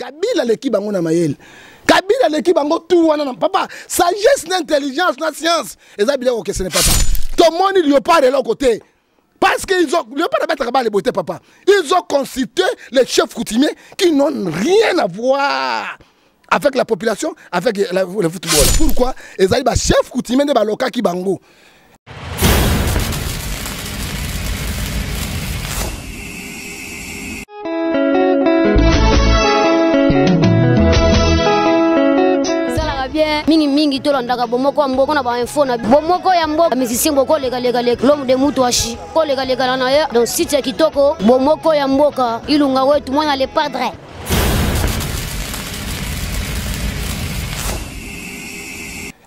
Kabila l'équipe bango na mayel. Kabila l'équipe bango tout wana papa. Sagesse, l'intelligence, la science. Et ça bien que ce n'est pas ça. Tout le monde Léopard de leur côté. Parce qu'ils ont Léopard les beautés papa. Ils ont constitué les chefs coutumiers qui n'ont rien à voir avec la population, avec le football. Pourquoi? Ils ont des chefs coutumiers de Baloka qui bango. Mingi tolanda bomoko mboko na ba info na bomoko ya mboka musicien boko lega l'homme de Mutuashi ko lega na ya donc site ya kitoko bomoko ya mboka ilunga wetu mwana le padre.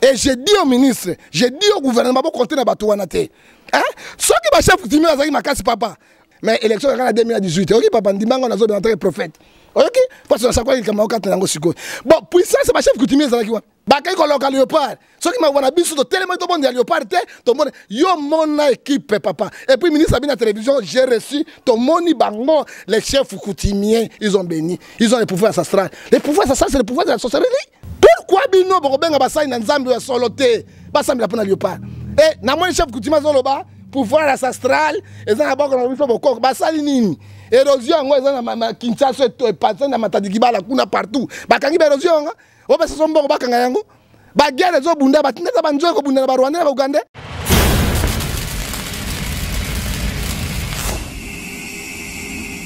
Et j'ai dit au ministre, j'ai dit au gouvernement pour compter na bato wana te. Hein? Ceux qui ba chef coutumier azaki makasi papa. Mais élection en 2018, OK papa ndimanga na zo de entrer prophète. OK? Parce que ça quoi il kamao katango siko. Bon, puissance c'est ba chef coutumier azaki wa. Ba kay ko local Léopard. Ceux qui m'a wana biso to tellement to bon de Léopard te, to mon yo mon équipe papa. Et puis ministre a bien la télévision, j'ai reçu to moni bango les chefs coutumiers, ils ont béni. Ils ont les pouvoirs ancestral. Les pouvoirs ancestral c'est le pouvoir de la sorcellerie. Pourquoi bino boko benga basai na nzambe ya soloté? Basambi la pona Léopard. Et na mon chef coutumier zoloba pouvoir ancestral et ça d'abord on veut beaucoup basali nini érosion ngo ça na Kinshasa to passé na Matadi Kibala kuna partout bakangi érosion o ba so mboko bakanga yango ba guerre zo bunda batinda ba nzo ko bunda ba Rwanda ba Uganda.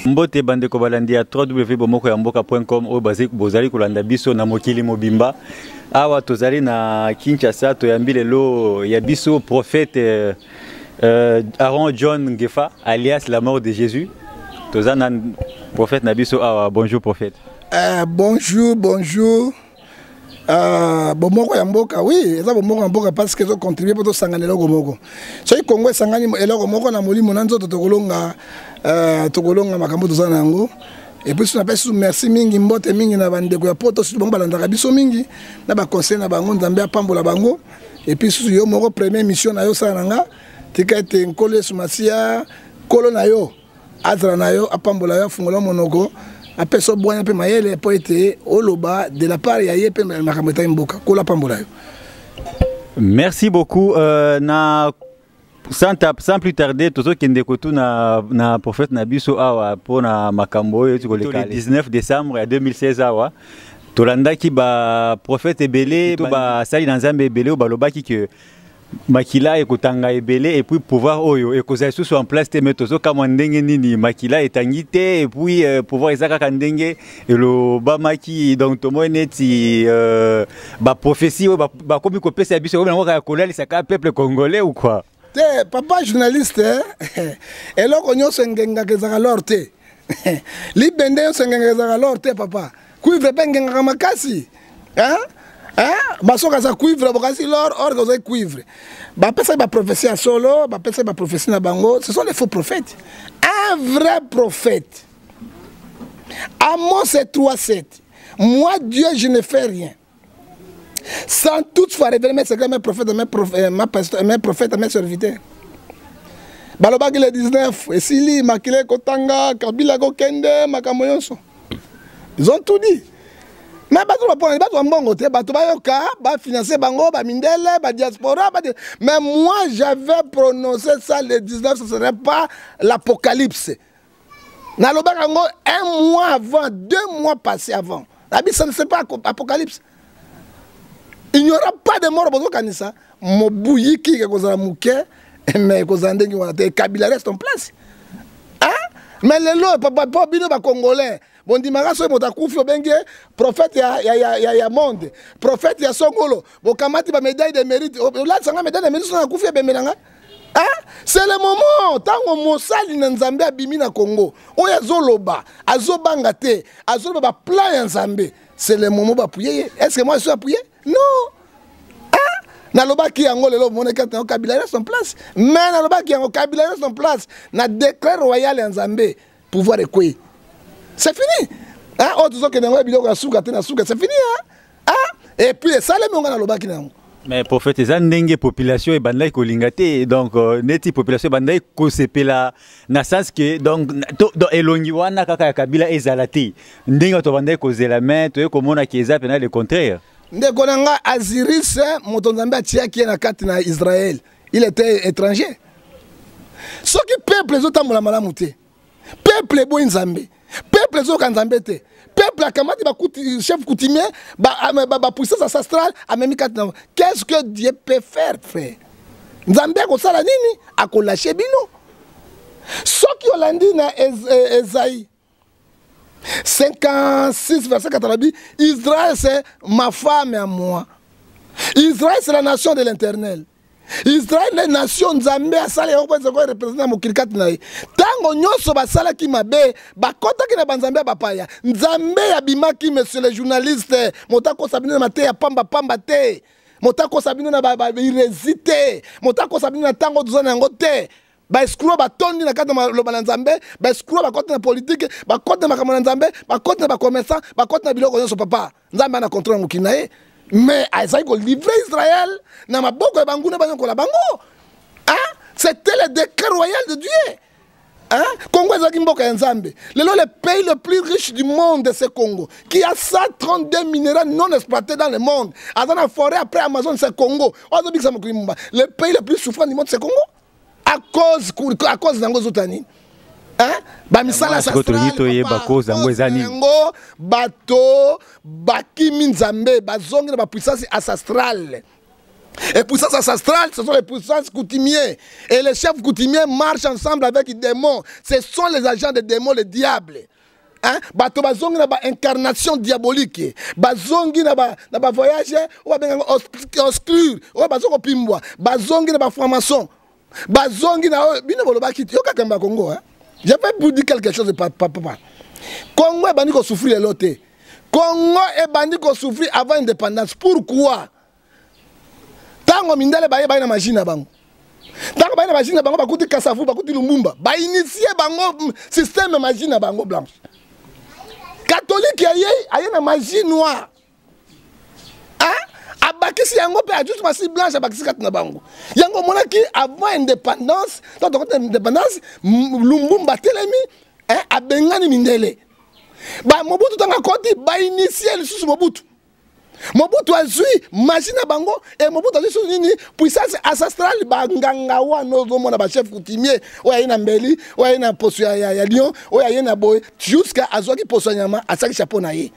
Mbote bande ko balandi ya www.bomokoyamboka.com o bazik bozali kolanda biso na mokili mobimba awa tozali na Kinshasa to yambile lo ya biso prophète Aaron John Ngefa, alias la mort de Jésus. Tozana prophète Nabiso Awa. Bonjour prophète. Bonjour. Bomoko Yamboka, oui, ça Bomoko Yamboka parce qu'ils ont contribué pour tout sanganer le Gomoko. Ce qui Congo sangani et le Gomoko na moli monanzo togolonga makambo tozanango. Et puis on appelle sous merci mingi mbote mingi na bande ko ya poto sur bomba landaka biso mingi na ba conseil na bango nzambe apambola bango. Et puis sous yo moko première mission na yo sananga. Tika ete nkole sumasia kolo na yo azra na yo apambola yo fungola monoko apeso bwana pe mayele po ete oloba de la part ya yepe makameta mboka kola pambola yo. Merci beaucoup sans plus tarder tozo kende kotu na prophète Nabiso awa pona makambo yo le 19 décembre 2016 awa tolanda ki ba prophète ebele to ba sali na nzambe ebele o balobaki que makila ekotanga ebele et puis pouvoir oyo ekozala sous en place te metozo kama ndenge nini makila etangi te et puis pouvoir ezaka ka ndenge elo ba maki donc to moneti ba prophétie ba komi ko pesa biso ko na kolali saka peuple congolais ou quoi te papa journaliste eloko nyonso ngenga kezaka lorte libende yo sengenga kezaka lorte papa kuivre pengenga makasi hein. Basoka za cuivre bokasi l'or or za cuivre ba pesa ba prophétie à solo ba pesa ba prophétie na bango ce sont les faux prophètes. Un vrai prophète Amos 3:7 moi Dieu je ne fais rien sans toutefois révéler mes secrets mes prophètes mes prophètes mes serviteurs. Balobaki le 19 esili makile kotanga kabila ko kende makambo yonso ils ont tout dit. Mais mais moi j'avais prononcé ça le 19, ce ne serait pas l'apocalypse. Un mois avant, 2 mois passés avant. Ça ne serait pas l'apocalypse. Il n'y aura pas de mort au Kanissa. Mobouyi qui est mais Kabila reste en place. Hein? Mais les lois, papa, bino ba congolais. Bon dimara so mota kufi obenge prophète ya monde. Prophète ya Songolo. Bo kamati ba médaille de mérite. Là sanga médaille de mérite so na kufi bemelanga. Hein? C'est le moment tango mosali na Nzambe abimi na Congo. Oya zoloba, azobanga te, azoloba ba plan ya Nzambe. C'est le moment ba appuyer. Est-ce que moi je suis appuyé? Non. Nalobaki yango lelo moneka na Kabila reste en place. Mais nalobaki yango Kabila reste en place. Na décret royal en Nzambe pouvoir ekwe. C'est fini. Hein, autres que n'envoie biloko ya suka te na suka, c'est fini hein. Et puis ça les monga nalobaki nango. Mais prophète, eza ndenge population e bandai ko lingate donc neti population bandai ko sepela na sens que donc elongi wana kaka ya kabila ezalati ndenge to bandai ko zela main to komona ki eza pena le contraire. Ndeko nanga Aziris moto nzambe atiaki na kati na Israël, il était étranger. Ce qui peuple ezotambola malamu te. Peuple boy nzambe. Peuple ezoka nzambe te. Peuple akamati ba chef coutumier ba puissance ancestrale a même qu'est-ce que Dieu peut faire, frère? Nzambe ko sala nini akolâcher bino. Soki olandi na Esaïe 56 verset 80, Israël c'est ma femme et moi. Israël c'est la nation de l'Éternel. Israël les nations nzambe asala yo ko représenter mo kirikati na ye. Tango nyoso basala ki mabe bakota ki na banzambe bapaya. Nzambe ya bimaki monsieur le journaliste motako sabino na mate ya pamba te. Motako sabino na ba irésité. Motako sabino na tango duzana yango te. Ba escroc ba tondi na kata lo banzambe, ba escroc ba kota na politique, ba kota na makamana nzambe, ba kota na ba commerçant, ba kota na biloko nyoso papa. Nzambe na contrôle mukina ye. Mais Isaïe a livré Israël. C'était le décret royal de Dieu. Congo est le pays le plus riche du monde, c'est Congo, qui a 132 minéraux non exploités dans le monde. Dans la forêt après Amazon, c'est Congo. Le pays le plus souffrant du monde, c'est Congo. À cause d'Angozotani. Bamisala bato bakimi nzambe bazongi na ba puissance ancestrale. Et puissance ancestrale, ce sont les puissances coutumières. Et les chefs coutumiers marchent ensemble avec les démons. Ce sont les agents des démons, les diables. Bato bazongi na ba incarnation diabolique. Bazongi na ba voyage, ou ba exclure, ou bazongo pimbwa. Bazongi na ba franc-maçon. Bazongi na bino bolobaki yo kakamba Congo Je vais vous dire quelque chose de papa. Congo est bandit qu'on souffre les lotés. Congo est bandit qu'on souffre avant l'indépendance. Pourquoi? Tango mindele baye na machine na bango. Tango baye na machine na bango bakuti Kasavu, bakuti Lumumba. Ba initier bango système machine na bango blanche. Catholique aye na machine noire. Abakisi yango pe juste machine blanche abakisi kat na bango. Yango monaki avant indépendance, tant que indépendance Lumumba telemi abengani mindele. Ba Mobutu tanga koti ba initier le sous Mobutu. Mobutu azui machine na bango et Mobutu azui sous nini puissance ancestrale ba nganga wa nozo mona ba chef coutumier oya na mbeli oya na poso ya lion oya na boy jusqu'à azoki poso nyama asaki chapeau na ye.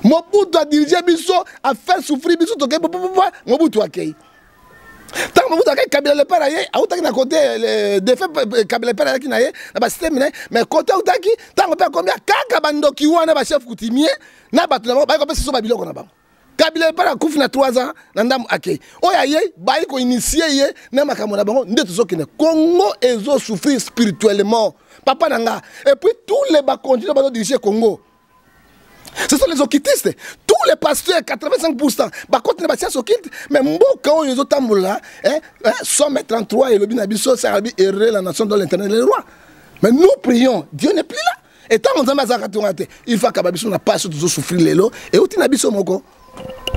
Mobutu a dirigé biso a fait souffrir biso to ke Mobutu akei. Tant Mobutu akei Kabila le père aye a utaki na côté le défait Kabila le père akei na ye na ba système mais côté utaki tant pe combien kaka bandoki wana ba chef coutumier na batu na ba ko pe so ba biloko na bango. Kabila le père a kufi na 3 ans na ndam akei. Oya ye ba ko initier ye na makamona bango ndeto zokene. Congo ezo souffrir spirituellement. Papa nanga et puis tous les ba continuer ba diriger Congo. Ce sont les occultistes. Tous les pasteurs, 85%, bah, quand on est occulte, mais beaucoup ils ont tamboula, Somme 33 et le binabiso, c'est la nation de l'Éternel et le roi. Mais nous prions, Dieu n'est plus là. Et tant qu'on a il faut qu'Ababiso n'a pas souffrir les lots et où tu n'as pas moko.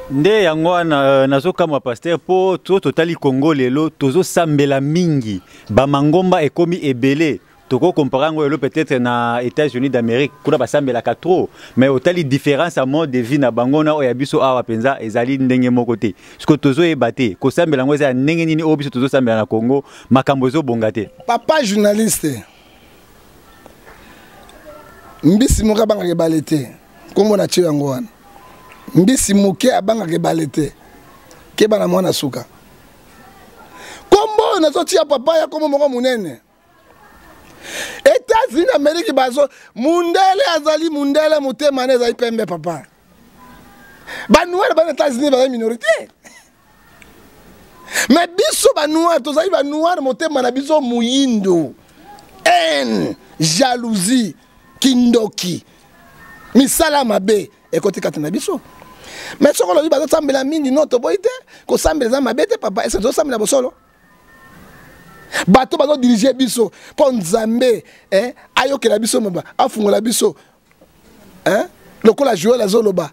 Nde yango nazo kama pasteur po to totali Congo lelo tozo sambela mingi ba mangomba ekomi ebele. Toko comparango peut-être na États-Unis d'Amérique kuna basambelaka trop mais otali différence à mode de vie na bango na oya biso awa penza ezali ndenge moko te parce que tozo ebate ko sambela ngo za ndenge nini o biso tozo sambela na Congo makambo zo bongate. Papa journaliste mbisi moka banga ke balete kombo na tio yango wana mbisi moke abanga ke balete ke bana mwana suka kombo na zo tia papa ya kombo moko munene. États-Unis d'Amérique bazo mundele azali mundele mutema ne zai pembe papa. Ba noir ba États-Unis ba minorité. Mais biso ba noir to zai ba noir mutema na biso muyindo. En jalousie kindoki. Misala mabe ekoti katana biso. Mais soko lo ba sambela mingi no to boite ko sambela mabe te papa est-ce que sambela bosolo? Bato bazo diriger biso pour nzambe ayoke la biso maba afungola biso lokola jouer la zoloba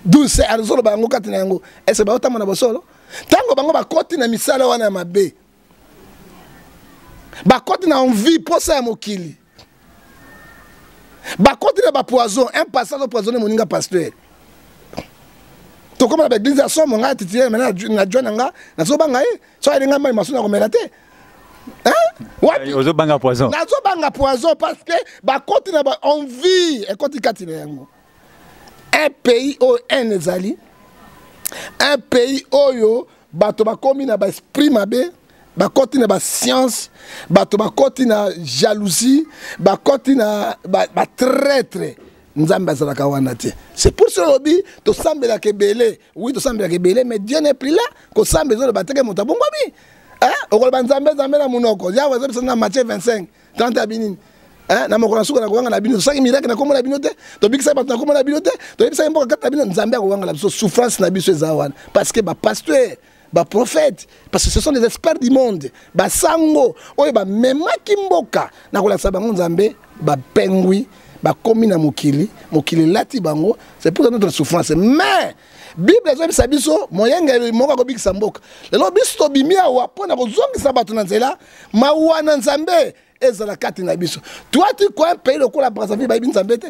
12 azolo bango kati na yango ese ba otama na bosolo tango bango bakoti na misala wana ya mabe bakoti na envie posa ya mokili bakoti na ba poison un passage au poisonné moninga pasteur to comme la église à somme nga titulaire maintenant na joindre nga na so banga so elinga mai masuna ko melate hein ozo banga poison na so banga poison parce que bakoti na ba envie e koti kati na yango. Un pays où un pays où bato bakomi na ba esprit mabe, bakoti na ba science, bato bakoti na jalousie, bakoti na ba traître. Nzambe azalaka wana te. C'est pour ce lobby to sambela kebele. Oui, to sambela kebele, mais Dieu n'est plus là. Ko sambe zo bateke motabongo bi. Hein? Okolo banzambe zambela munoko. Ya wazo na Matthieu 25, 30 abinini. Na mokona suka na kuanga na bino saki miracle na komona bino te to bikisa bato na komona bino te to bikisa mboka kata bino nzambe akuanga la biso souffrance na biso ezawana parce que ba pasteur ba prophète parce que ce sont des experts du monde ba sango oyo ba memaki mboka na kolakisa bango nzambe ba pengwi ba komi na mokili lati bango c'est pour notre souffrance mais Bible ezobisa biso moyenge moko ko bikisa mboka lelo biso to bimia wa pona kozongisa bato na nzela mawa na nzambe ezala kati na biso. Toi tu crois un pays lokola Brazzaville ba binzambe te.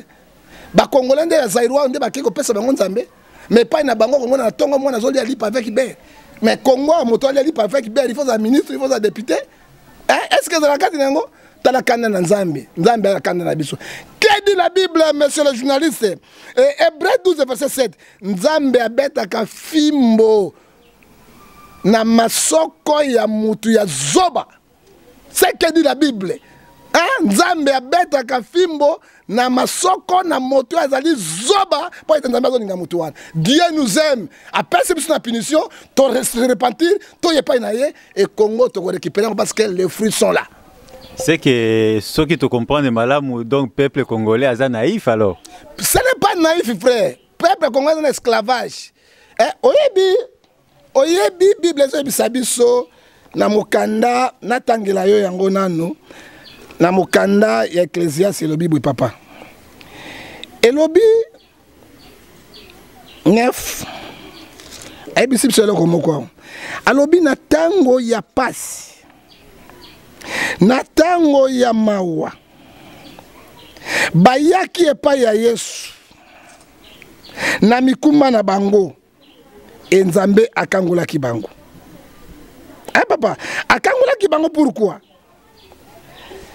Ba Congolais nde Zaïrois nde ba kiko pesa bango nzambe. Mais pas na bango Congo na tongo mona zoli ali pa avec be. Mais Congo moto ali pa avec be, il faut un ministre, il faut un député. Est-ce que ezala kati nango tala kanda na nzambe. Nzambe ala kanda na biso. Que dit la Bible monsieur le journaliste? Hébreux 12 verset 7. Nzambe abeta ka fimbo na masoko ya mutu ya zoba. C'est ce que dit la Bible. Nzambe abeta ka fimbo na masoko na moto azali zoba pour être nzambe azoninga mutu wana. Dieu nous aime. Après c'est une punition, to repentir, to yepa naye et Congo to récupérer parce que les fruits sont là. C'est que ceux qui te comprennent malamu donc peuple congolais aza naïf alors. Ce n'est pas naïf frère. Peuple congolais est en esclavage. Oyebi Bible ezobisa biso na mokanda natangela yo yango nano na mokanda ya Ecclésiaste elobi bwe papa elobi 9 ayebisi biso eloko moko alobi na tango ya pasi na tango ya mawa bayaki epai ya Yesu na mikumba na bango enzambe akangolaki bango. Papa, akangola ki bango pourquoi?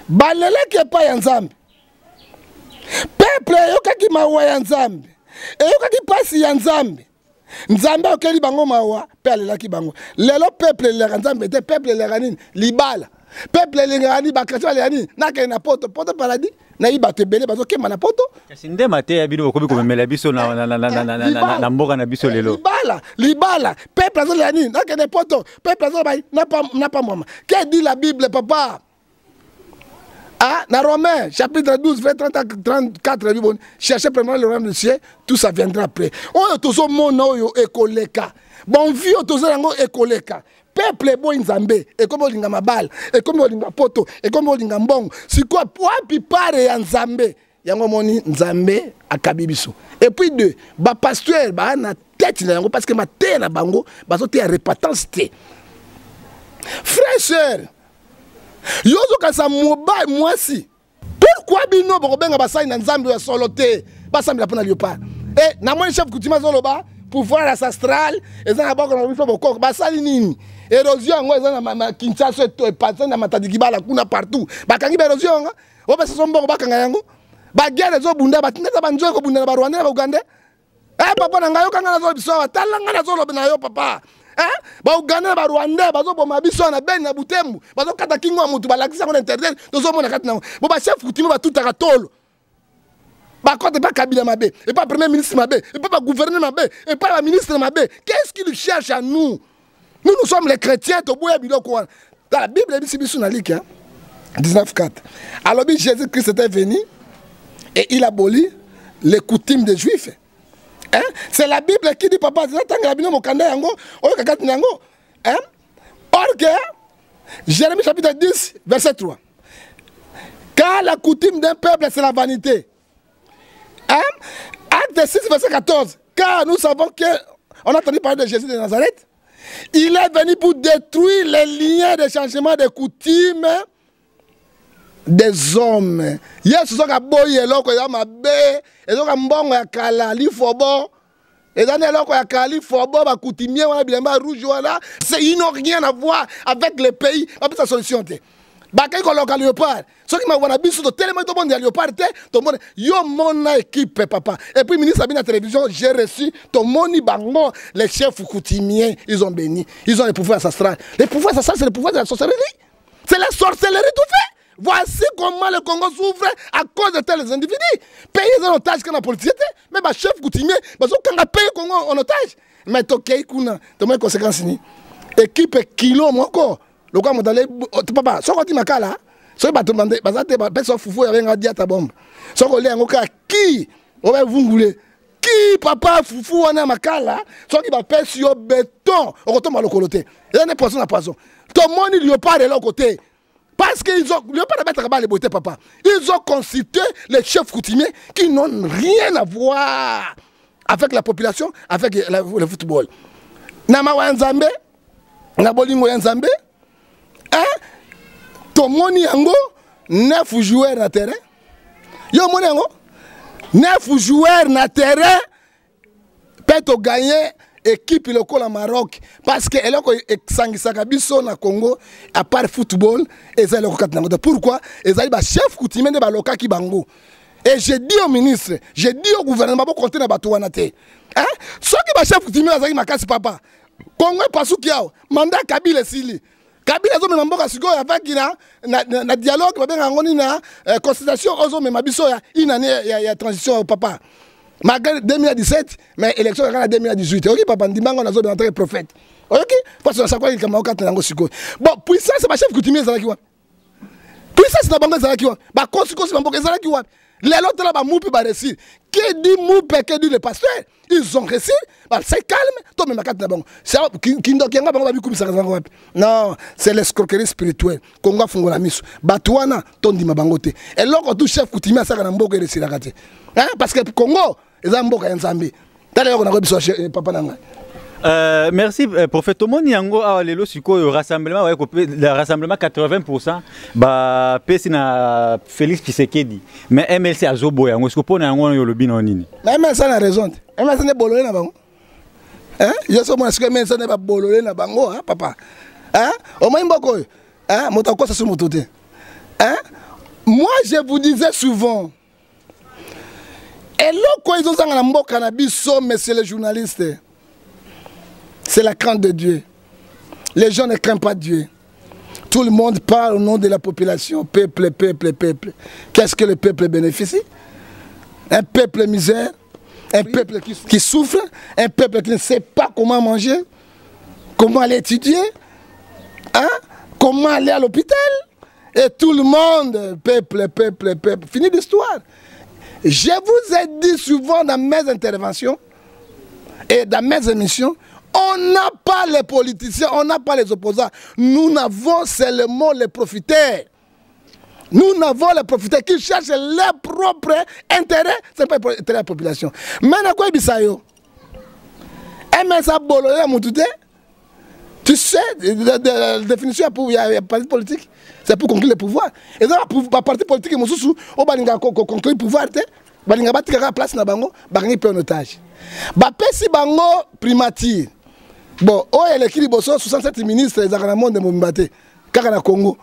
Balele ki pa ya nzambe. Peuple yoka ki mawa ya nzambe. Yoka ki pasi ya nzambe. Nzambe okeli bango mawa, pe alela ki bango. Lelo peuple le nzambe te peuple le ranine libala. Peuple le rani ba chrétien le rani na ke na poto paradis na iba te belé bazo kema na poto. Kasi nde mate ya bino ko komemela biso na mboka na biso lelo. Libala peuple azo le rani na ke na poto peuple azo ba na pas moi. Que dit la Bible papa? Dans Romains, chapitre 12, verset 34, cherchez premièrement le royaume du ciel, tout ça viendra après. On est tous au monde, on est écoleka. Bon, vie, on est tous au écoleka. Peuple bon nzambe, et comme on dit mabal, et comme on dit poto, et comme on dit mbong. Si quoi, pour pipare ya nzambe, yango moni nzambe akabibiso. Et puis deux, ba pasteur, ba na tête na yango, parce que ma tête na bango, ba so te ya repentance te. Frère, sœur, yozo kasa mobile mwasi. Pourquoi bino bobenga basai na nzambe ya solo te? Basambi la pona liopa. Eh na moi chef coutume zoloba pouvoir ancestral eza na bako na biso boko basali nini? Érosion ngo eza na Kinshasa to e patsa na matadi kibala kuna partout. Bakangi ba érosion nga. O ba sombo bakanga yango. Ba guerre zo bunda batinda ba nzo ko bunda ba Rwanda ba Uganda. Papa na ngayo kanga na zo biso talanga na zo lobe na yo papa. Ba Uganda ba Rwanda bazo boma biso na ben na Butembo bazo kata kingo mutu balakisa ko internet tozo mona kata na bo ba chef coutume ba tutaka tolo ba côté pas cabinet mabe et pas premier ministre mabe et pas gouverneur mabe et pas la ministre mabe. Qu'est-ce qu'il cherche à nous? Nous sommes les chrétiens to boya biloko wana. Dans la Bible dit biso na lik 19:4. Alors Jésus-Christ était venu et il abolit les coutumes des Juifs. Hein? C'est la Bible qui dit papa, hein? Or que Jérémie chapitre 10, verset 3. Car la coutume d'un peuple, c'est la vanité. Hein? Acte Matthieu 6, verset 14. Car nous savons qu'on a entendu parler de Jésus de Nazareth. Il est venu pour détruire les liens de changement de coutumes des hommes. Yesu soka boye eloko ya mabe, ezoka mbongo ya kala lifobo. Ezane eloko ya kala lifobo ba coutumier wana bilamba rouge wana, ils n'ont rien à voir avec le pays, pas sa solution te. Bakay ko local léopard. Soki ma wana biso to tellement to bon léopard te, to mon yo mona équipe papa. Et puis ministre à la télévision, j'ai reçu ton moni bango, les chefs coutumiers, ils ont béni. Ils ont les pouvoirs ancestraux. Les pouvoirs ancestraux, c'est le pouvoir de la sorcellerie. C'est la sorcellerie tout fait. Voici comment le Congo souffre à cause de tels individus. Payer en otage quand la politique, mais ma chef coutumier, parce qu'on a payé le Congo en otage. Mais tu kuna, tu as conséquence ni. Équipe kilo moi encore. Le quoi m'dalé papa, so quand makala, so ba demander, bazate ba personne foufou avec un dia ta bombe. So ko le ngoka qui, on va vungule. Qui papa foufou on a makala, so qui ba pèse sur béton, on retombe à le coloté. Il y a une poisson à poisson. Tout le monde il pas de l'autre côté. Parce qu'ils ont, le pas de mettre les beautés, papa. Ils ont constitué les chefs coutumiers qui n'ont rien à voir avec la population, avec le football. Namawa Nzambe, Nabolingo Nzambe, hein? Tomoni Yango, 9 joueurs na terrain. Yo moni Yango, 9 joueurs na terrain, peut gagner. Équipe locale au Maroc parce que elle a sangisaka biso na Congo à part football et ça le katnango. Pourquoi ils ont ba chef coutumier de ba loka ki bango. Et j'ai dit au ministre, j'ai dit au gouvernement pour compter na bato wana te. Hein? Ceux qui ba chef coutumier azaki makasi papa. Congo pasu kiao, mandat Kabila sili. Kabila zo me mboka siko avec na dialogue ba benga ngoni na consultation ozo me mabiso ya inane ya transition papa. Malgré 2017, mais l'élection en 2018. Ok, papa, Ndimango n'a pas de prophète. Ok, parce que ça quoi il kamao quand on siko. Bon, puissance c'est ma chef coutumier ça qui wa. Puissance c'est la banque ça qui wa. Ba kosiko c'est banque ça qui wa. Les autres là ba moupi ba récit. Qui dit moupe que dit le pasteur? Ils ont récit. Bah c'est calme, toi même makate na bango. C'est kindo kenga bango ba bi kumisa kazango wapi. Non, c'est l'escroquerie spirituelle. Kongo fungola miso. Batwana tondi mabangote. Et loko tout chef coutumier ça kana mboka récit la kate. Hein parce que Congo merci prophète Tomoni yango awa lelo sikoyo rassemblement ouais le rassemblement 80% ba pesi na Félix Tshisekedi mais MLC azobo yango est-ce que pona yango yo lobi na nini mais MLC na raison MLC ne bololé na bango hein yo so mo est-ce que MLC ne ba bololé na bango hein papa hein au moins mboko hein motako ça sur mototé hein moi je vous disais souvent. Et là, quand ils ont dans la mboka na biso, messieurs les journalistes, c'est la crainte de Dieu. Les gens ne craignent pas Dieu. Tout le monde parle au nom de la population. Peuple, peuple, peuple. Qu'est-ce que le peuple bénéficie? Un peuple misère, un peuple qui souffre, un peuple qui ne sait pas comment manger, comment aller étudier, hein? Comment aller à l'hôpital. Et tout le monde, peuple, peuple, peuple. Fini l'histoire. Je vous ai dit souvent dans mes interventions et dans mes émissions, on n'a pas les politiciens, on n'a pas les opposants. Nous n'avons seulement les profiteurs. Nous n'avons les profiteurs qui cherchent leur propre intérêt, ce n'est pas l'intérêt de la population. Maintenant, quoi est-ce que tu sais, la définition il y a un parti politique, c'est pour conquérir le pouvoir. Et donc, pour parti politique, on va conquérir le pouvoir, on va battre la place, on va prendre un otage. Si bango primature, bon, il y a 67 ministres dans le monde de Moumbaté, car dans le Congo.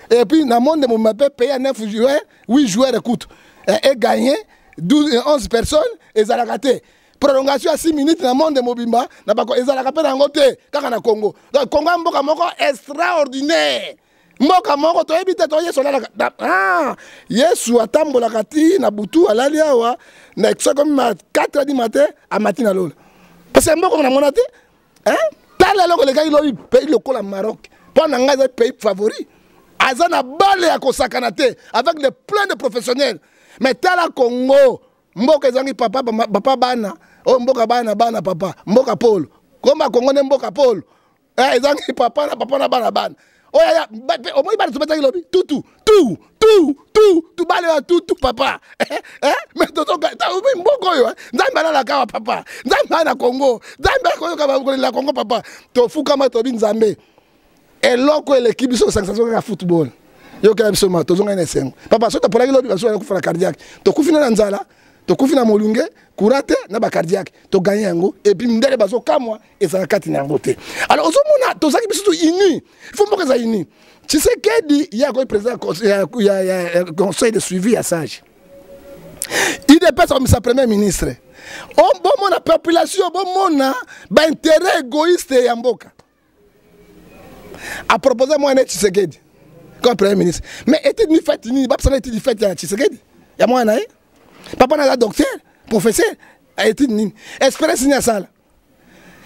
Et puis, dans le monde de Moumbaté, payer 9 joueurs, 8 joueurs écoute, et gagner 11 personnes, et ça a raté. Prolongation à 6 minutes dans le monde de Mobimba, ils ont rappelé dans le Congo. Donc, Congo est extraordinaire. Mboka moko to ebite to yeso la ah yesu atambola kati na butu alali awa na ekso comme 4h du matin à matin lolo parce que mboka na monate hein tala loko le gars il pays le la Maroc pendant nga pays favori azana balle ya kosakana te avec le plein de professionnels mais tala Congo mboka ezangi papa bana oh mboka bana papa mboka Paul komba Congo ne mboka Paul ezangi papa na bana oh ya au moins il va se mettre avec tout balle tout papa mais toto ta oui mboko oyo nzambe ala kawa papa nzambe na Congo nzambe ko la Congo papa to fukama to bi nzambe eloko l'équipe biso sensation ka football yo ka biso ma to zonga na sengo papa so to polaki lobi baso ya kufana cardiaque to kufina na nzala to kufina molunge kurate na ba cardiaque to gagner yango et puis ndele baso kamwa et ça kati na yango te alors ozomona to zaki biso uni il faut mboka za uni Tshisekedi il y a quoi président il y a conseil de suivi à Sage il dépasse comme sa premier ministre on bon la population bon mona ba intérêt égoïste ya mboka a proposé moi net Tshisekedi comme premier ministre mais était ni fait ni ba ça était ni fait ya Tshisekedi ya moi na papa na docteur professeur a été ni espérance ni sala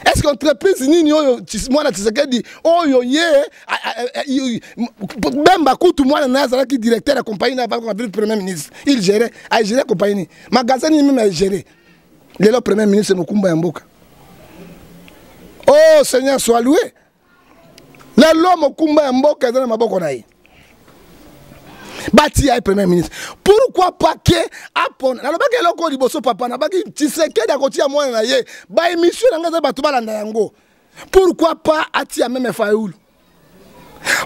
est-ce qu'entreprise ni moi na Tshisekedi oyo ye même bakutu moi na zala qui directeur de la compagnie na pas comme premier ministre il gérait a géré compagnie magasin ni même a géré le premier ministre Mukumba Mboka oh Seigneur soit loué l'homme Mukumba Mboka dans maboko na ye bati ya premier ministre pourquoi pas que apona na lobaka eloko liboso papa na baki Tshisekedi akotia mwana na ye ba émission na ngaza batu balanda yango pourquoi pas atia même Fayoulou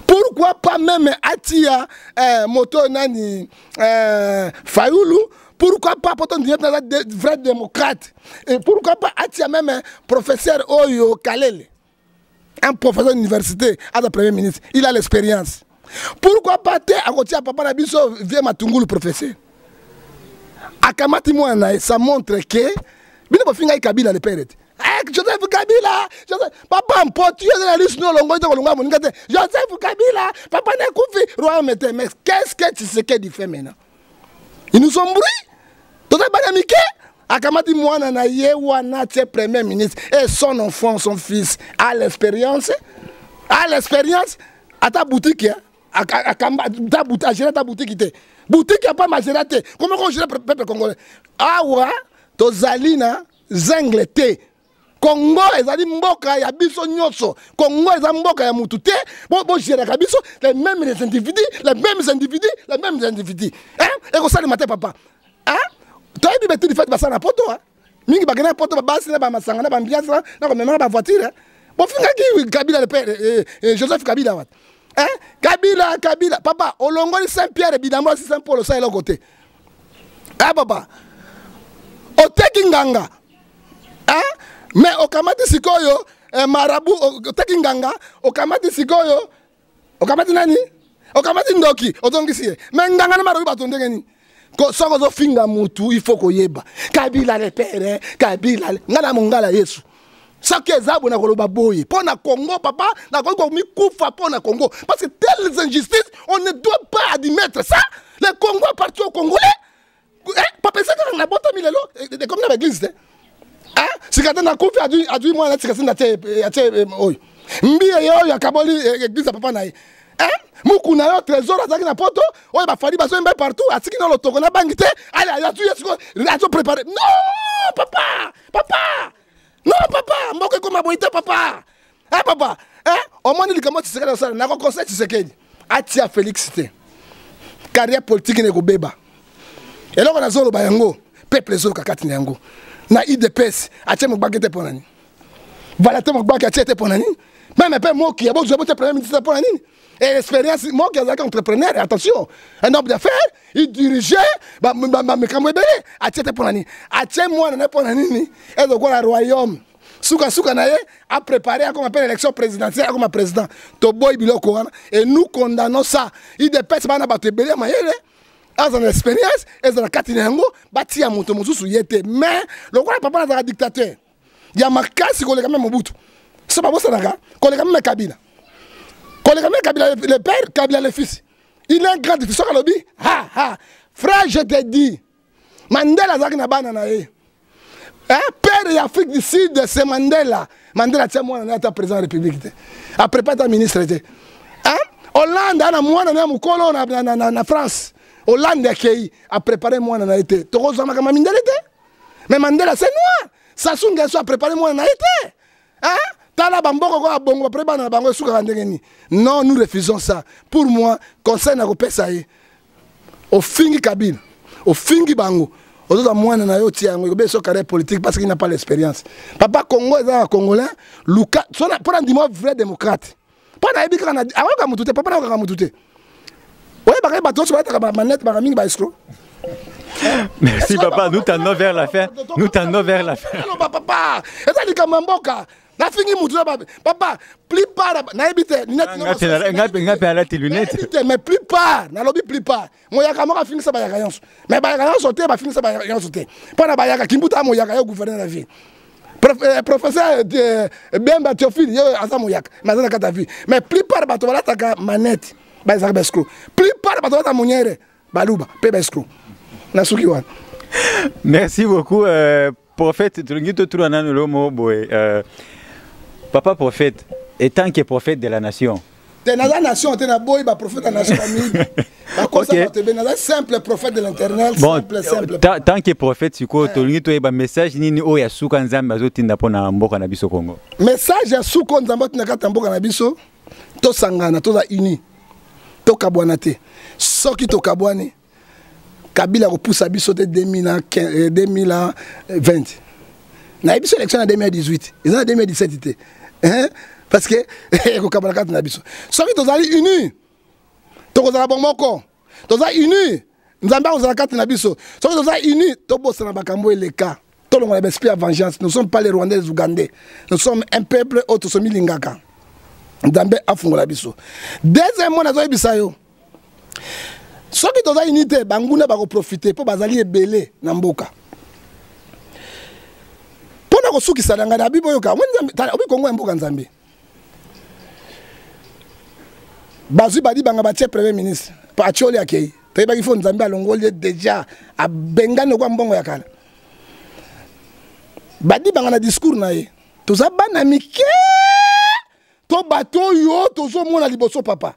pourquoi pas même atia moto nani Fayoulou pourquoi pas pourtant dire vrai démocrate et pourquoi pas atia même professeur Oyo Kalele un professeur d'université à la premier ministre il a l'expérience. Pourquoi pas te à papa na biso vieux Matungulu professeur akamati mwana ça montre que bino ba finga Kabila le père Joseph Kabila papa mpotu yo la liste no longo to longa moninga te Joseph Kabila papa na kufi roi mete mais qu'est-ce que tu sais qu'il fait maintenant ils nous ont brûlé to ta bana mike akamati mwana na ye wana te premier ministre et son enfant son fils a l'expérience à ta boutique à gérer ta boutique boutique a pas majorité comment on gère le peuple congolais awa tozalina zenglete Congo ezali mboka ya biso nyoso Congo ezali mboka ya mutu te bo gérer ka biso les mêmes individus hein et ko sala matin papa hein toi bi beti fait basana poto hein mingi bagana poto ba basi na ba masanga na ba ambiance na ko même ba voiture bo finga ki Kabila le père Joseph Kabila wat hein Kabila papa olongoli Saint-Pierre bidambo si Saint-Paul ça est l'autre côté ah papa oteki nganga hein mais okamati sikoyo marabu oteki nganga okamati sikoyo okamati nani okamati ndoki otongisi mais nganga na marabu batondenge ni ko soko zo finga mutu il faut koyeba Kabila le père Kabila ngana mongala Yesu Sake zabu na koloba boye. Pour na Congo, papa, na Congo, mi koufa pour na Congo. Parce que telles injustices, on ne doit pas admettre ça. Le Congo appartient aux Congolais. Papa, c'est quand on a boté milelo, comme dans l'église. Hein? Si quand on a koufa, a dû moi, c'est quand on a oi. Mbiye yo ya kaboli église papa na. Hein? Muku na yo trésor azaki na poto, oyo ba fali baso mbe partout, atiki na lotoko na bangité. Allez, ya tu yesko, la tu préparé. Non, papa! Non, papa, mboke comme boité papa. Hein papa? Hein? Au moins il comment Tshisekedi ça, na conseil Tshisekedi. Atia Félix te. Carrière politique ne go beba. Et là on a zolo bayango, peuple zolo kakati yango. Na IDPS, atia mobagete ponani. Voilà te mobagete atia te ponani. Même peu moi qui a beau jouer premier ministre ponani. Et l'expérience, moi qui est entrepreneur, attention, un homme d'affaires, il dirigeait, mais quand il est atia te ponani. Atia moi na ponani, et donc le royaume. Souka naye a préparé comme appelle l'élection présidentielle comme président. Toboy biloko et nous condamnons ça. Il dépêche bana battre belé mayele. As une expérience, et dans la katinengo, bati a monto mususu yete. Mais le roi papa na dictateur. Il y a makasi ko le même Mobutu. C'est pas bon ça naka. Ko le même Kabila. Ko le même Kabila le père, Kabila le fils. Il est un grand fils à lobby. Ha. Frère, je te dis. Mandela zaki na bana na ye. Père de l'Afrique du Sud, c'est Mandela. Mandela, tiens, moi, on est président de la République. Après, pas ta ministre. Hollande, on a en France. Hollande a préparé moi, on a été. Tu vois, Mandela mais Mandela, c'est noir. Sassou Nguesso a préparé moi, on a été. Non, nous refusons ça. Pour moi, conseil n'a pas ça. Au fingi Kabila, au fingi Bango. Aux moins na yo ti yango be so carrière politique parce qu'il n'a pas l'expérience. Papa Congo est un Congolais, Luka, pour un dimanche vrai démocrate. Pas na ebi kana awa mutute, papa na mutute. Ouais, bah bateau sur la manette ba mingi ba escroc. Merci papa, nous tendons vers la fin. Nous tendons vers la fin. Non papa, et ça dit comme mboka. Na fingi mutu papa, plupart na ebite ngapi ala ti lunette. Mais plupart, na lobi plupart. Moyaka moko fingi sa ba yaka yonso. Mais ba yaka yonso te ba fingi sa ba yaka yonso te. Pona ba yaka kimbuta moyaka yo gouverner la vie. Professeur Bemba Théophile yo asa moyaka, mais ça kata vie. Mais plupart bato bala taka manette, ba za besco. Plupart bato bala moniere, baluba, pe besco. Na suki wa. Merci beaucoup prophète Tulungito Turana Lomo boy. Papa prophète, étant que prophète de la nation. De la nation, tu es un boy, prophète de la nation. Simple prophète de l'internet. Bon, tant que prophète, tu as un message ni o ya suka nzambe azotinda pona mboka na biso Congo. Message ya suka nzambe azotinda mboka na biso. To sangana, to za uni. To kabwana te. Soki to kabwane. Kabila repousse biso te 2020. Na biso élection en 2018. Ils en 2017 hein? Parce que ko kabala kat na biso. Soki to zali uni. To ko zala bomoko. To za uni. Nzambe ko zala kat na biso. Soki to za uni, to bossa na bakambo eleka. To longo na esprit à vengeance. Nous sommes pas les Rwandais, les Ougandais. Nous sommes un peuple autre somi lingaka. Nzambe afungola biso. Deuxièmement na zo ebisa yo. Soki to za unité, banguna ba ko profiter pour bazali ebele na mboka. Pona ko suki salanga na bibo yoka. Obi Kongo mboka Nzambe. Bazui badi banga batie premier ministre. Pa Acholi akei. Te ba kifo Nzambe alongoli déjà a bengano kwa mbongo ya kala. Badi banga na discours na ye. To za bana mike. To bato yo to zo mona liboso papa.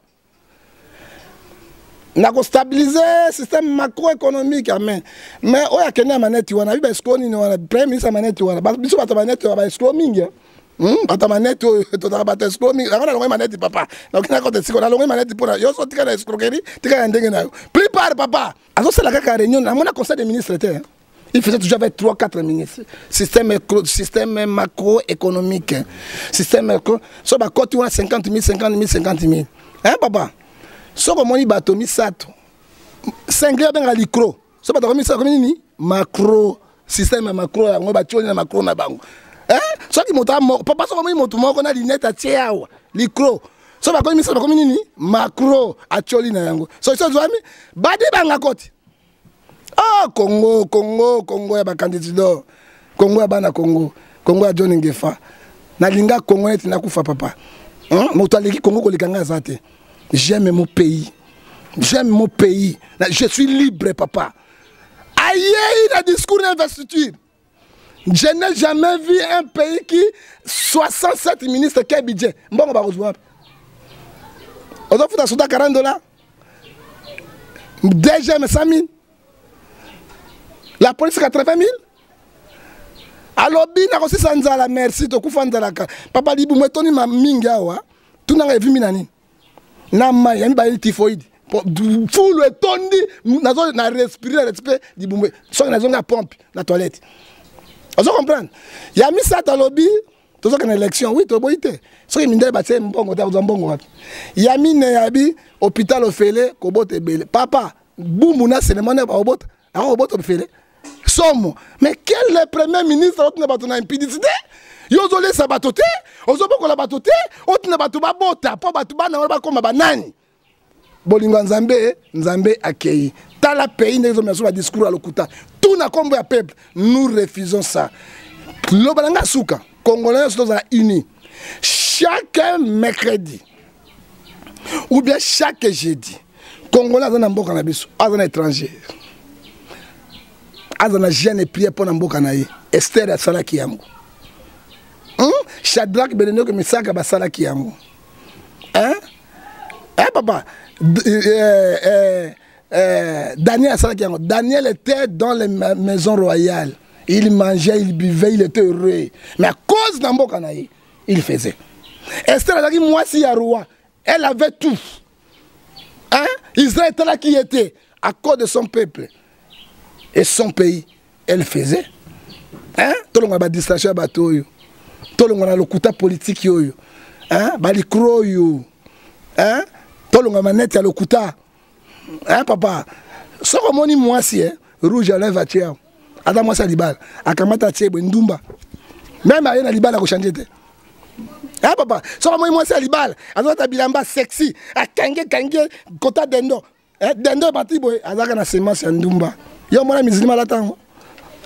Na ko stabiliser système macroéconomique amen. Mais oya kenya maneti wana biba escroquerie ni wana premier ministre maneti wana. Biso bata maneti wana ba escroquerie. Bata maneti to ta bata escroquerie. La ngona maneti papa. Donc na ko te siko na longo maneti pona yo so tika na escroquerie, tika na ndenge na yo. Prépare papa. Azo sala kaka réunion na mona conseil des ministres était. Il faisait toujours avec 3-4 ministres. Système macroéconomique. Système macro. So ba koti wana 50 000. Hein papa? So comme on bato misato. Singulier benga likro. So bato misato comme ni macro système macro ya ngoba tioli na macro na bango. Hein? So ki moto papa so comme moto moko na lunette atia awa likro. So ba comme misato comme ni macro atioli na yango. So zwami badi banga koti. Ah Congo ya ba candidat. Congo ya bana Congo. Congo ya John Ngefa. Na linga Congo eti na kufa papa. Moto aleki Congo ko likanga zate. J'aime mon pays. J'aime mon pays. Je suis libre, papa. Aïe, il a discours d'investiture. Je n'ai jamais vu un pays qui 67 ministres qui a budget. Bon, on va rejoindre. On doit foutre à $40. DGM 100 000. La police 80 000. Alors, bien, aussi sans la merci. Papa, dit, vous mettez ma mingawa. Tout n'a pas vu minani. Nama yami ba typhoïde full tondi nazo na respirer respect di bumbe so nazo na pompe na toilette ozo comprendre yami sa talobi tozo kana élection oui to boite so ki mindele ba tse mbongo ta mbongo wapi yami ne yabi hôpital ofele ko bote bele papa bumbu na selemane ba obota a obota ofele somo mais quel est le premier ministre otuna ba tuna impidicité yozo le sabatote ozo boko la batote otuna batu ba bota po batu bana ba koma banani bolingo nzambe akei tala pays ndezo meso ba discours à lokuta tout na kombo ya peuple nous refusons ça lo balanga suka congolais sont unis chaque mercredi ou bien chaque jeudi congolais azana mboka na biso azana étranger azana jeune prier pour na mboka na ye Esther asalaki yango Shadrach Benedek Misaka basalaki yango. Hein? Papa. Daniel asalaki yango. Daniel était dans les maisons royales. Il mangeait, il buvait, il était heureux. Mais à cause d'Amboka naï, il faisait. Esther a dit, moi si y a roi, elle avait tout. Hein? Israël était là qui était, à cause de son peuple et son pays. elle faisait. Hein? Tout le monde a distraction à bateau. Tout le monde a le coup politique. Hein? Balikro. Hein? Tout le monde a net le coup. Hein, papa? Ce que moi, moi, si, rouge à l'œuvre à tiers. Adam, moi, ça libal. A Kamata Tchè, Ndumba. Même à Libal, a changé. Hein, papa? Ce que moi, c'est libal. A notre bilamba sexy. A Kangé, Kota Dendo. Dendo, parti, boy. A Zaka na semence à Ndumba. Yo, moi, la musulmane, la tango.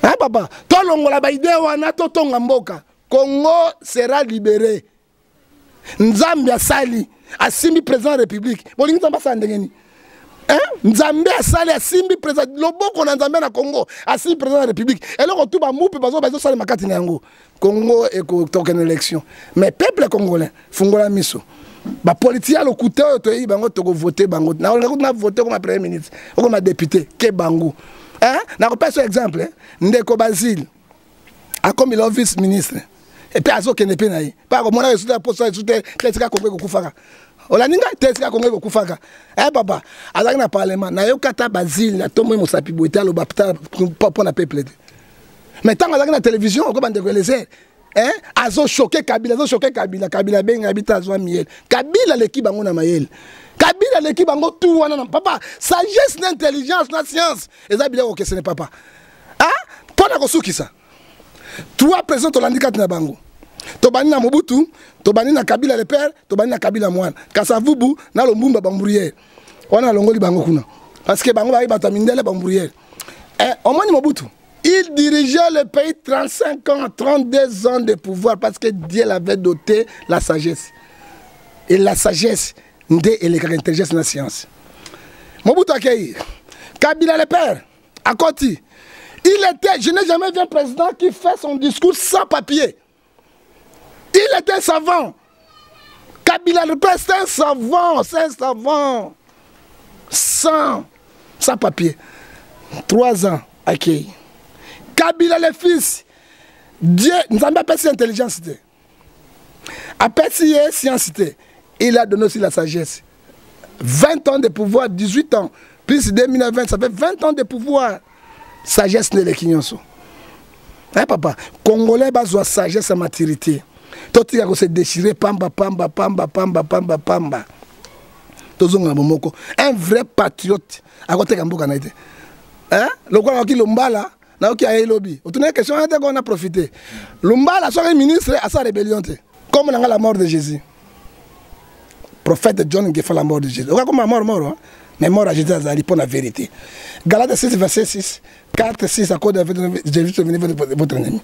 Hein, papa? Tout le monde a idée, on a tout le monde. Congo sera libéré. Nzambi a sali. A Simbi président de la République. Bon, il n'y a pas ça. Nzambe a sali a Simbi président. Loboko na Nzambe na Congo. A Simbi président de la République. Et là, on tout va mouper parce que ça makati nango. Congo est une élection. Mais peuple congolais, fungola miso. Ba politique le côté to bango to voter bango. Na voter comme premier ministre, comme député, ke bango. Hein? Na repère ce exemple, Ndeko Basile a comme il office ministre. Et puis azo kene pe nayi. Pas comme on a reçu la poste sur Tesika Congo Kufaka. Olaninga Tesika Congo Kufaka. Eh papa, azaki na parlement, na yo kata Basile na tomo mosapi boita lo bapta pour na peuple. Mais tant azaki na télévision, comme Ndeko les hein? Azo choqué Kabila, Kabila ben habita azo miel. Kabila l'équipe bango na mayel. Kabila l'équipe bango tout wana papa, sagesse d'intelligence, la science. Et ça bien OK, ce n'est papa. Hein? Pona kosuki ça. Trois présidents de l'handicap na bango. Tobani na Mobutu, tobani na Kabila le père, tobani na Kabila Mwana. Kasavubu na Lumbumba Bambourier. On a longoli bango kuna. Parce que bango ba bata mindele Bambourier. Omani Mobutu, il dirigeait le pays 35 ans, 32 ans de pouvoir parce que Dieu l'avait doté la sagesse. Et la sagesse et l'intelligence de la science. Mobutu Akei, Kabila le père, à Koti. Il était, je n'ai jamais vu un président qui fait son discours sans papier. Il était savant. Kabila le père, c'est un savant, sans papier. 3 ans, ok. Kabila le fils, Dieu, nous avons appelé ça intelligence. Appelé ça science. Il a donné aussi la sagesse. 20 ans de pouvoir, 18 ans, plus 2020, ça fait 20 ans de pouvoir. Sagesse de l'équignonso. Hein, papa? Congolais, besoin de sagesse et maturité. Tout le monde se déchiré, pamba. Un vrai patriote. À côté de Mboka. Hein? Le quoi qui Lumbala, n'a aucun lobby. Au tournée question, on a profité. Lumbala, soit ministre à sa rébellion. Comme on a la mort de Jésus. Prophète John qui fait la mort de Jésus. On a comme mort, hein? Mais mort à Jésus, ça pour la vérité. Galates 6, verset 6, 4, 6, à cause de Jésus venir votre ennemi.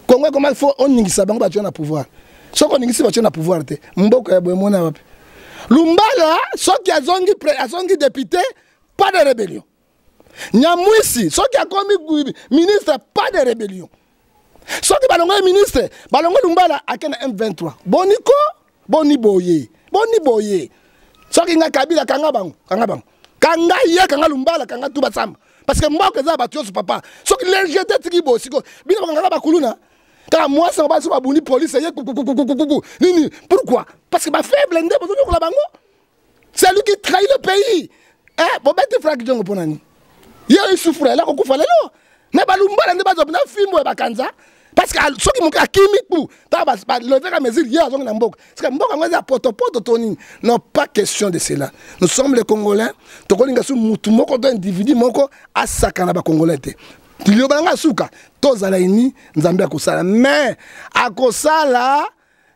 Comment il faut on n'y s'abonne pas tu as pouvoir. Ce qu'on n'y s'est pas tu as pouvoir. Mboko ya boemona wapi. Lumbala, ce qui a zongi député, pas de rébellion. Nyamwisi, ce qui a commis ministre, pas de rébellion. Ce qui balongo ministre, balongo Lumbala a ken M23. Boniko, boniboye. Ce qui a Kabila kangabang. Kanga ye kanga Lumbala kanga tuba samba parce que moi que ça battu sur papa so que les jeté tiki bo siko bino kanga ba kuluna quand moi ça va sur buni police ye nini pourquoi parce que ma faible ndé bozo ko la bango c'est lui qui trahit le pays hein bo beti frag jongo ponani ye il souffre là ko kufa lelo na ba Lumbala ndé bazo na fimbo ba kanza parce que ceux qui m'ont chimique pour lever la mesure hier à Mboka. Parce que Mboka a poto toni. Non, pas question de cela. Nous sommes les Congolais. Tokolinga su mutu moko do individu moko asakana ba Congolais te. Tilobanga suka tozala ini Nzambe akosala mais akosala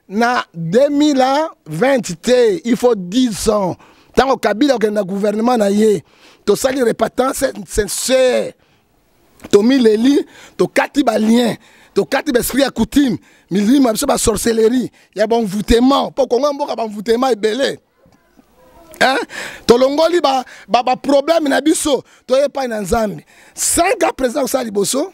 na 2020 te il faut 10 ans. Tant Kabila que na gouvernement na ye to sali repentance sincère. To mi leli to kati ba lien. To kati besprit à coutume, milima biso ba sorcellerie, ya bon voûtement, pour qu'on mboka ba voûtement ebelé. Hein? To longoli ba problème na biso, to ye pa na Nzambe. 5 ans présent ça liboso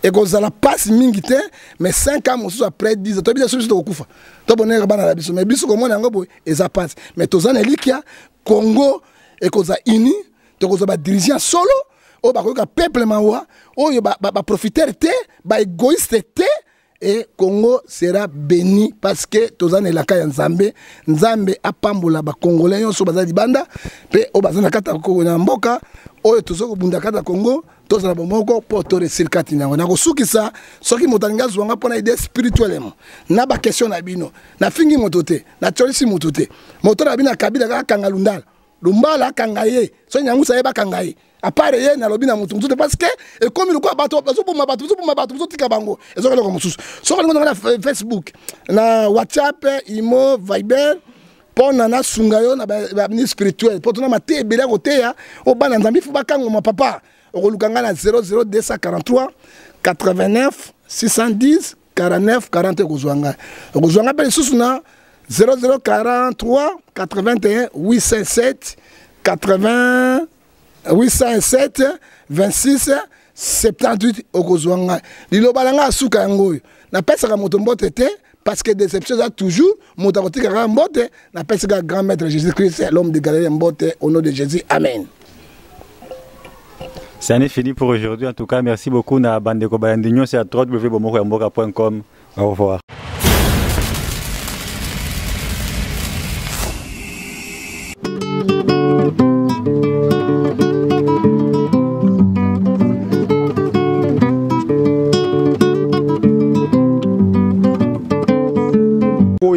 et ko za la passe mingi te, mais 5 ans mosusu après 10 ans, to biso to kufa. To bonera bana na biso, mais biso ko mona ngo boy eza passe. Mais to za na likia Congo et ko za uni, to ko za ba dirigeant solo. Oh, bah, peuple mawa, oh, bah, profiter te, bah, égoïste te, et Congo sera béni parce que tozan est la kaya Nzambe, Nzambe a pambola ba Congolais yon so baza di banda, pe o baza na kata Congo na mboka, oh, tozo ko bunda kata Congo, tozala bomoko po to resilika tinango na kosukisa soki moto alinga zwanga mpona ide spirituellement na bakestion na bino nafingi moto te natolisi moto te moto na bino akabila kaka kanga lundala lumbala akanga ye so nyangusa ye bakanga ye apare ye nalobi na moto mosusu parce que ekomi lokwa bato bazoboma bato bazotika bango ezokala ko mosusu soki olingo na Facebook na WhatsApp imo Viber pona na sunga yo na ba spirituel po tona mate ebele koteya o bana nzambi fu bakango ma papa okolukanga na 00243 89 610 49 40 kozwanga pe lisusu na 0043 81 807 80 807 26 78 okozwanga liloba langa asuka yango na pesaka moto mbote te parce que déception a toujours moto akotika mbote na pesaka grand maître Jésus-Christ l'homme de Galilée mbote au nom de Jésus amen. Ça n'est fini pour aujourd'hui. En tout cas, merci beaucoup na Bandeko Balandinyo, c'est à www.bomokoyamboka.com. Au revoir.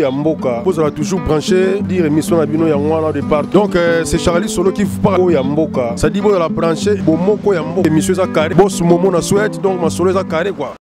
Yamboka, vous allez toujours brancher, dire émission à Bino Yamwana de partout. Donc c'est Charlie Solo qui vous parle Yamboka. Ça dit vous allez brancher, Bomoko Yamboka, émission à carré, boss Momo na souhaite, donc ma solo à carré quoi.